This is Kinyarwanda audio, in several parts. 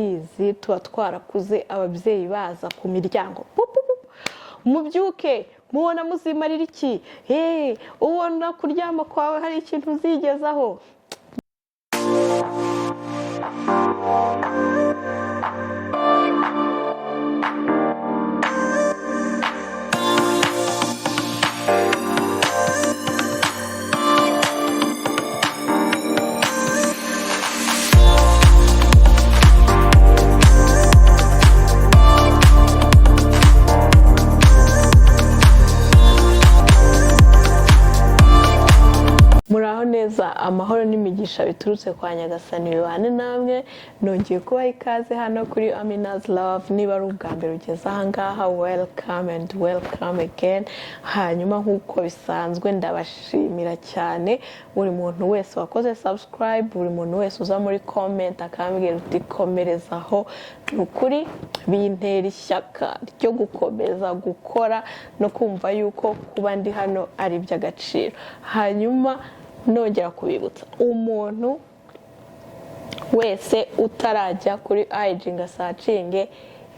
izi tuba twarakuze ababyeyi baza ku miryango mubyuke mubona muzimarira iki ubona kuryama kwawe hari ikintu uzigezaho. Muraho neza, amahoro n'imigisha biturutse kwa Nyagasani bibane namwe. Nongeye kubaha ikaze hano kuri Amina's Love. Niba ari ubwa mbere ugeze aha ngaha, welcome and welcome again. Hanyuma nk'uko bisanzwe ndabashimira cyane buri muntu wese wakoze subscribe, buri muntu wese uza muri comment akambwira uti komerezaho. Nukuri bintera ishyaka ryo gukomeza gukora no kumva yuko kuba ndi hano ari iby'agaciro. Hanyuma nongera kubibutsa umuntu wese utarajya kuri IG ngo asacinge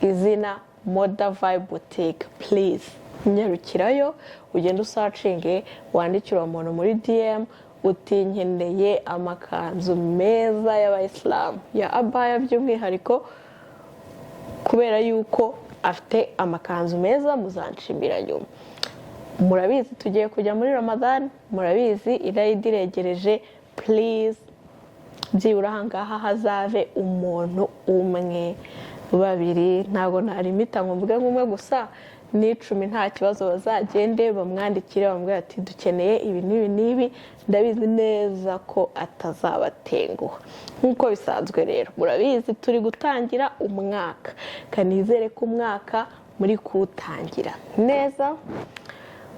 izina Moda Vibe Boutique, please nyarukirayo ugenda usacinge, wandikira umuntu muri DM uti nkeneye amakanzu meza y'abayisilamu ya abaya by'umwihariko, kubera yuko afite amakanzu meza muzanshimira nyuma. Murabizi tugiye kujya muri Ramadan, murabizi irayidi iregereje, please byibura ahangaha hazave umuntu umwe babiri, ntabwo narimita ngo mvuge nk'umwe gusa, ni 10 nta kibazo, bazagende bamwandikire bamubwira ati dukeneye ibi n'ibi n'ibi, ndabizi neza ko atazabatenguha. Nk'uko bisanzwe rero murabizi turi gutangira umwaka, kanizere ko umwaka muri kuwutangira neza,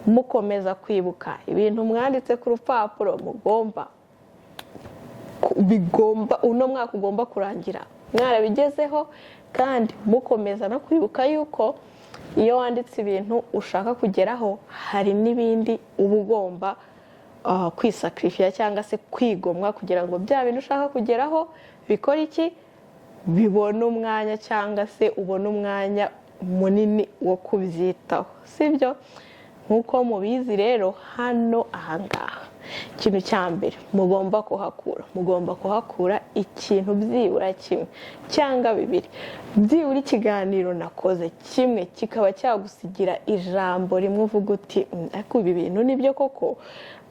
mukomeza kwibuka ibintu mwanditse ku rupapuro bigomba uno mwaka ugomba kurangira mwarabigezeho, kandi mukomeza no kwibuka yuko iyo wanditse ibintu ushaka kugeraho hari n'ibindi uba ugomba kwisacrifice cyangwa se kwigomwa kugira ngo bya bintu ushaka kugeraho bikora iki, bibona umwanya cyangwa se ubona umwanya munini wo kubyitaho, sibyo? Nkuko mubizi rero hano ahangaha ikintu cya mbere mugomba kuhakura ikintu byibura kimwe cyangwa bibiri, byibura ikiganiro nakoze kimwe kikaba cyagusigira ijambo rimwe uvuga uti ariko ibi bintu nibyo koko,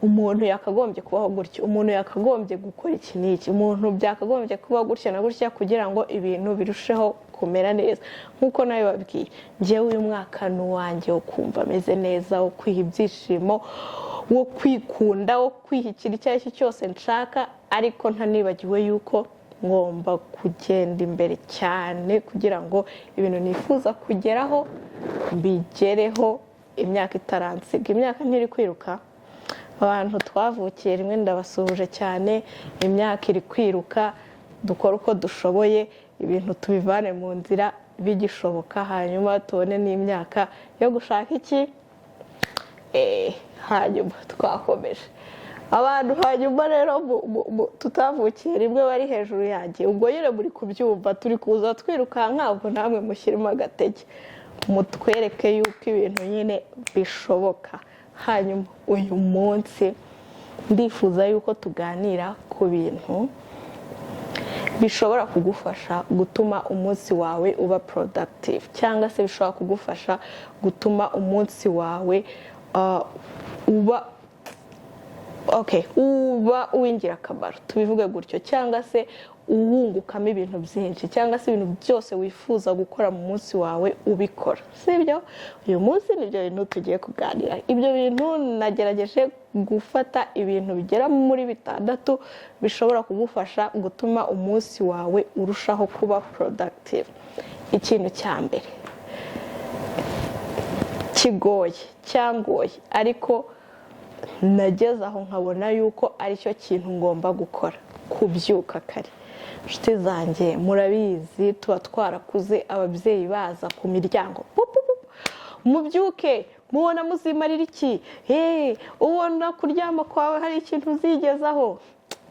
umuntu yakagombye kubaho gutya, umuntu yakagombye gukora iki n'iki, umuntu byakagombye kuba gutya na gutya kugira ngo ibintu birusheho kumera neza. Nkuko nawe babwiye, njyewe uyu mwaka n'uwanjye wo kumva ameze neza, wo kwiha ibyishimo, wo kwikunda, wo kwihikira icyo ari cyo cyose nshaka, ariko ntanibagiwe yuko ngomba kugenda imbere cyane kugira ngo ibintu nifuza kugeraho mbigereho, imyaka itaransiga. Imyaka ntiri kwiruka, abantu twavukiye rimwe ndabasuhuje cyane, imyaka iri kwiruka, dukora uko dushoboye ibintu tubivane mu nzira bigishoboka, hanyuma tubone n'imyaka yo gushaka iki, hanyuma twakomeje abantu. Hanyuma rero tutavukiye rimwe bari hejuru yanjye, ubwo nyine muri kubyumva, turi kuza twirukanka, ubwo namwe mushyiremo agatege mutwereke yuko ibintu nyine bishoboka. Hanyuma uyu munsi ndifuza yuko tuganira ku bintu bishobora kugufasha gutuma umunsi wawe uba productive, cyangwa se bishobora kugufasha gutuma umunsi wawe uba uw'ingirakamaro, tubivuge gutyo, cyangwa se uwungukamo ibintu byinshi, cyangwa se ibintu byose wifuza gukora mu munsi wawe ubikora, sibyo? Uyu munsi nibyo bintu tugiye kuganira. Ibyo bintu nagerageje gufata ibintu bigera muri 6 bishobora kugufasha gutuma umunsi wawe urushaho kuba productive. Ikintu cya mbere kigoye cyangoye, ariko nageze aho nkabona yuko ari cyo kintu ngomba gukora, kubyuka kare. Inshuti zanjye murabizi tuba twarakuze ababyeyi baza ku miryango, mubyuke mubona muzimarira iki, ubona kuryama kwawe hari ikintu uzigezaho.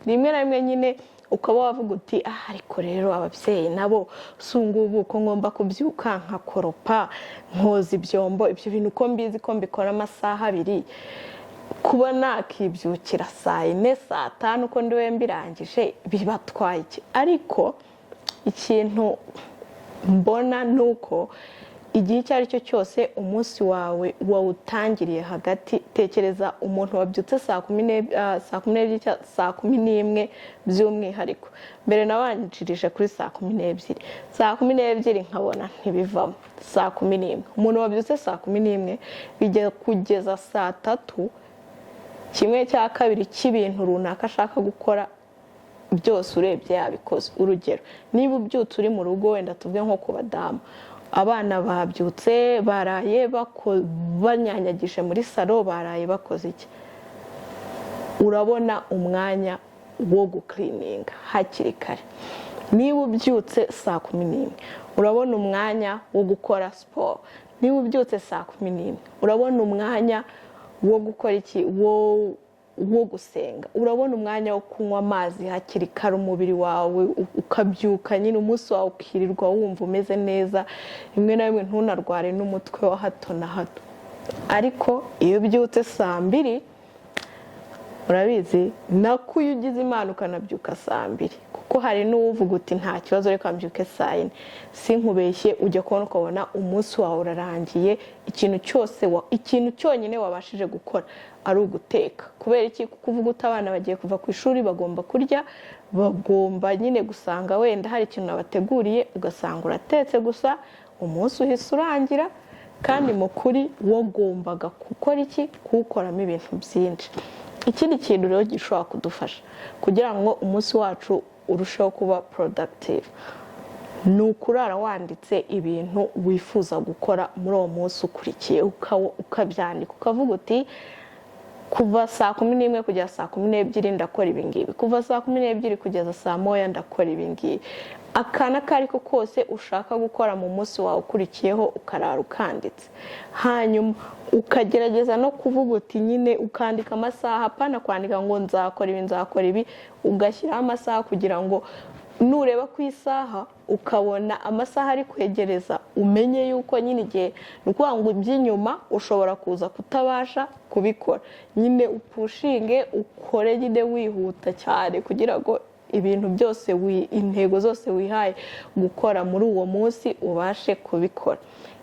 Rimwe na rimwe nyine ukaba wavuga uti ariko rero ababyeyi nabo sungubu ko ngomba kubyuka nkakoropa nkoza ibyombo ibyo bintu uko mbizi ko mbikora amasaha 2 kuba nakibyukira saa 4 saa 5 uko ndiwe mbirangije bibatwaye iki ariko ikintu mbona nuko igihe icyo ari cyo cyose umunsi wawe wawutangiriye hagati tekereza umuntu wabyutse saa 11 by'umwihariko mbere nabanjirije kuri saa 12 nkabona ntibivamo saa 11 umuntu wabyutse saa 11 bijya kugeza saa 3 kimwe cya kabiri cy'ibintu runaka ashaka gukora byose urebye yabikoze urugero niba ubyutse uri mu rugo wenda tuvuge nko ku badamu abana babyutse baraye banyanyagije muri salo baraye bakoze iki urabona umwanya wo guklininga hakiri kare niba ubyutse saa 11 urabona umwanya wo gukora siporo niba ubyutse saa 11 urabona umwanya wo gukora iki wo gusenga urabona umwanya wo kunywa amazi hakiri kare umubiri wawe ukabyuka nyine umunsi wawe ukirirwa wumva umeze neza rimwe na rimwe ntunarware n'umutwe wa hato na hato ariko iyo byutse saa 2 urabizi nako iyo ugize imana ukanabyuka saa 2 kuko hari n'uvuga uti nta kibazo reka mbyuke saa 4 sinkubeshye ujya kubona ukabona umunsi wawe urarangiye ikintu cyonyine wabashije gukora ari uguteka kubera iki kuvuga uti abana bagiye kuva ku ishuri bagomba kurya bagomba nyine gusanga wenda hari ikintu nabateguriye ugasanga uratetse gusa umunsi uhise urangira kandi mu kuri wagombaga gukora iki kuwukoramo ibintu byinshi ikindi kintu rero gishobora kudufasha kugira ngo umunsi wacu urusheho kuba productive ni ukurara wanditse ibintu wifuza gukora muri uwo munsi ukurikiye ukabyandika ukavuga uti kuva saa 11 kugeza saa 12 ndakora ibingibi kuva saa 12 kugeza saa 1 ndakora ibingibi akana kariko kose ushaka gukora mu munsi wawe ukurikiyeho ukarara ukanditse hanyuma ukagerageza no kuvuga uti nyine ukandika amasaha apana kwandika ngo nzakora ibi ugashyiraho amasaha kugira ngo nureba ku isaha ukabona amasaha ari kwegereza umenye yuko nyine igihe nukuvuga ngo iby'inyuma ushobora kuza kutabasha kubikora nyine upushinge ukore nyine wihuta cyane kugira ngo ibintu byose intego zose wihaye gukora muri uwo munsi ubashe kubikora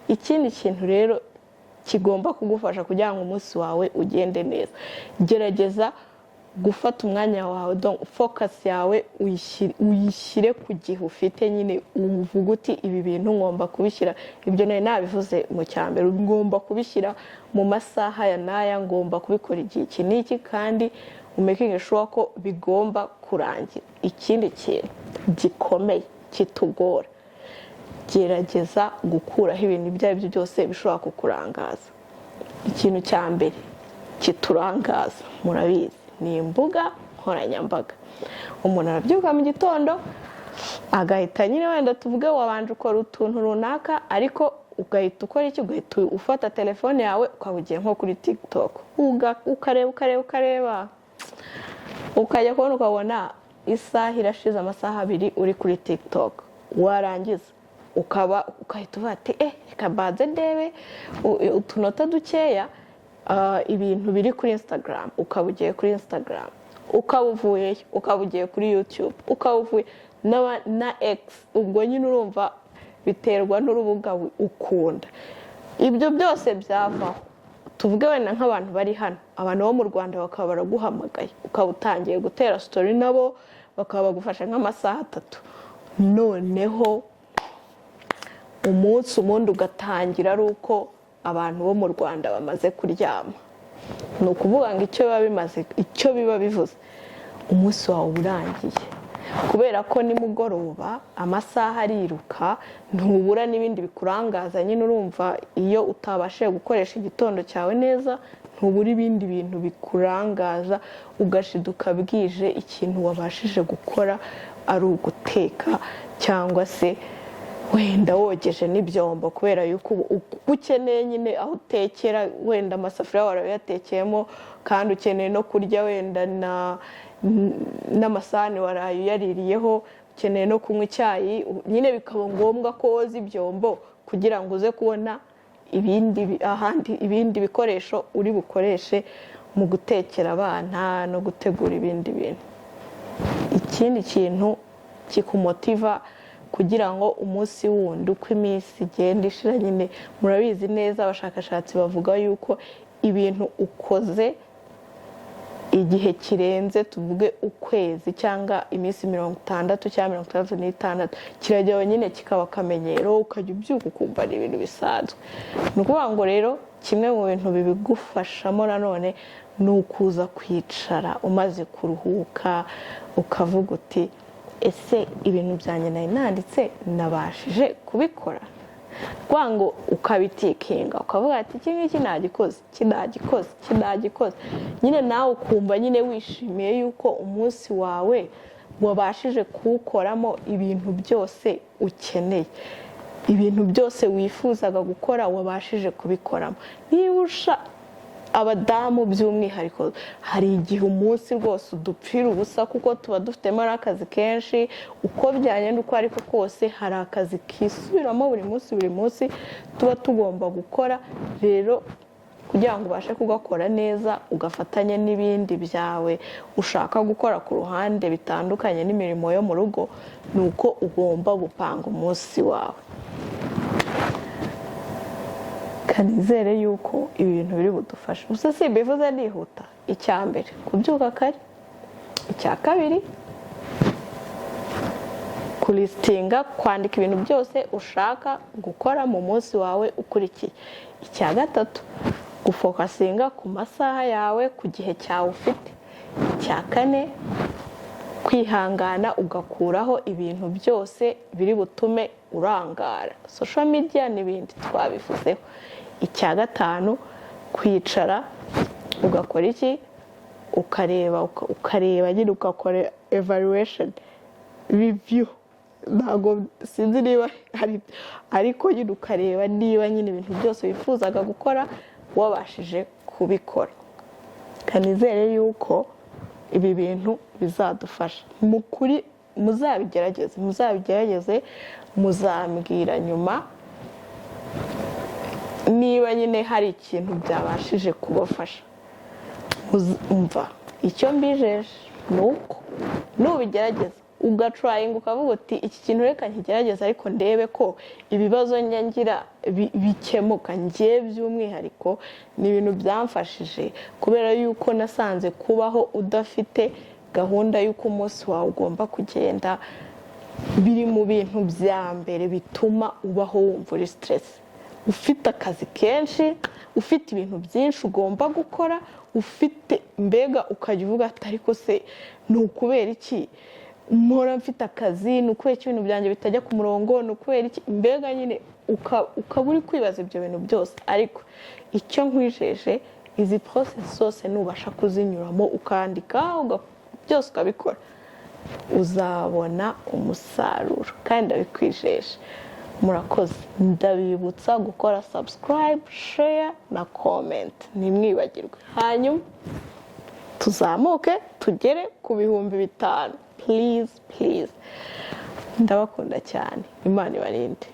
ikindi kintu rero kigomba kugufasha kugira ngo umunsi wawe ugende neza gerageza gufata umwanya wawe focus yawe uyishyire ku gihe ufite nyine uvuga uti ibi bintu ngomba kubishyira ibyo nabivuze mu cyambere ngomba kubishyira mu masaha ya naya ngomba kubikora igihe iki n'iki kandi umaking sure ko bigomba kurangira ikindi kintu gikomeye kitugora gerageza gukuraho ibintu ibyo ari byo byose bishobora kukurangaza ikintu cya mbere kiturangaza murabizi ni imbuga nkoranyambaga umuntu arabyuka mu gitondo agahita nyine wenda tuvuge wabanje ukora utuntu runaka ariko ugahita ukora iki ugahita ufata telefone yawe ukabugiye nko kuri TikTok ukareba ukajya kubona ukabona isaha irashize amasaha 2 uri kuri TikTok warangiza ukahita uvuga ati reka baze ndebe utunota dukeya ibintu biri kuri Instagram ukabugiye kuri Instagram ukabugiye kuri YouTube ukabuvuye na X ubwo nyine urumva biterwa n'urubuga ukunda ibyo byose byavaho tuvuge wenda nk'abantu bari hano abantu bo mu Rwanda bakaba baraguhamagaye ukabutangiye gutera story nabo bakaba bagufasha nk'amasaha 3 noneho umunsi umundi ugatangira ari uko abantu bo mu Rwanda bamaze kuryama ni ukuvuga ngo icyo biba bivuze umunsi wawe urangiye kubera ko nimugoroba amasaha ariruka ntubura n'ibindi bikurangaza nyine urumva iyo utabashije gukoresha igitondo cyawe neza ntubura ibindi bintu bikurangaza ugashiduka bwije ikintu wabashije gukora ari uguteka cyangwa se wenda wogeje n'ibyombo kubera yuko ukeneye nyine aho utekera wenda amasafuriya warayatekeyemo kandi ukeneye no kurya wenda n'amasahani waraye uyaririyeho, ukeneye no kunywa icyayi, nyine bikaba ngombwa ko woza ibyombo kugira ngo uze kubona ibindi bikoresho uri bukoreshe mu gutekera abana no gutegura ibindi bintu. Ikindi kintu kikumotiva kugira ngo umunsi wundi uko iminsi igenda ishira, nyine murabizi neza abashakashatsi bavuga yuko ibintu ukoze igihe kirenze tuvuge ukwezi cyangwa iminsi 60 cyangwa 66 kirajyaho nyine kikaba akamenyero, ukajya ubyuka ukumva ni ibintu bisanzwe. Ni ukuvuga ngo rero kimwe mu bintu bibigufashamo nanone ni ukuza kwicara umaze kuruhuka ukavuga uti ese ibintu byanjye nari nanditse nabashije kubikora, ngo ukabitikinga ukavuga ati iki ngiki kinagikoze nyine nawe ukumva nyine wishimiye yuko umunsi wawe wabashije kuwukoramo ibintu byose ukeneye, ibintu byose wifuzaga gukora wabashije kubikoramo. Niba abadamu by'umwihariko hari igihe umunsi rwose udupfira ubusa kuko tuba dufitemo n'akazi kenshi, uko byagenda uko ariko kose hari akazi kisubiramo buri munsi tuba tugomba gukora. Rero kugira ngo ubashe kugakora neza ugafatanya n'ibindi byawe ushaka gukora ku ruhande bitandukanye n'imirimo yo mu rugo, ni uko ugomba gupanga umunsi wawe. Kanizere yuko ibi bintu biri budufashe. Gusa si bivuze nihuta. Icya mbere kubyuka kare, icya kabiri kulistinga, kwandika ibintu byose ushaka gukora mu munsi wawe ukurikiye. Icya gatatu gufokasinga ku masaha yawe ku gihe cyawe ufite. Icya kane kwihangana ugakuraho ibintu byose biri butume urangara, social media n'ibindi twabivuzeho. Icya gatanu kwicara ugakora iki, ukareba nyine ugakora evaluation review, ntabwo sinzi niba ariko nyine ukareba niba nyine ibintu byose wifuzaga gukora wabashije kubikora. Kanizere yuko ibi bintu bizadufasha. Mukuri muzabigerageze muzambwira nyuma niba nyine hari ikintu byabashije kubafasha. Umva icyo mbijeje ni uko nubigerageza ugatrayinga ukavuga uti iki kintu reka nkigerageza ariko ndebe ko ibibazo ngira bikemuka. Ngiye by'umwihariko ni ibintu byamfashije kubera yuko nasanze kubaho udafite gahunda y'uko umunsi wawe ugomba kugenda biri mu bintu bya mbere bituma ubaho wumva uri stress. Ufite akazi kenshi, ufite ibintu byinshi ugomba gukora, ufite mbega ukajya uvuga ati ariko se ni ukubera iki mpora mfite akazi, ni ukubera iki ibintu byanjye bitajya ku murongo, ni ukubera iki, mbega nyine ukaba uri kwibaza ibyo bintu byose. Ariko icyo nkwijeje izi process zose nubasha kuzinyuramo ukandika byose ukabikora uzabona umusaruro kandi ndabikwijeje. Murakoze. Ndabibutsa gukora subscribe, share na comment, ntimwibagirwe. Hanyuma tuzamuke tugere ku 5,000. Please ndabakunda cyane. Imana ibarinde.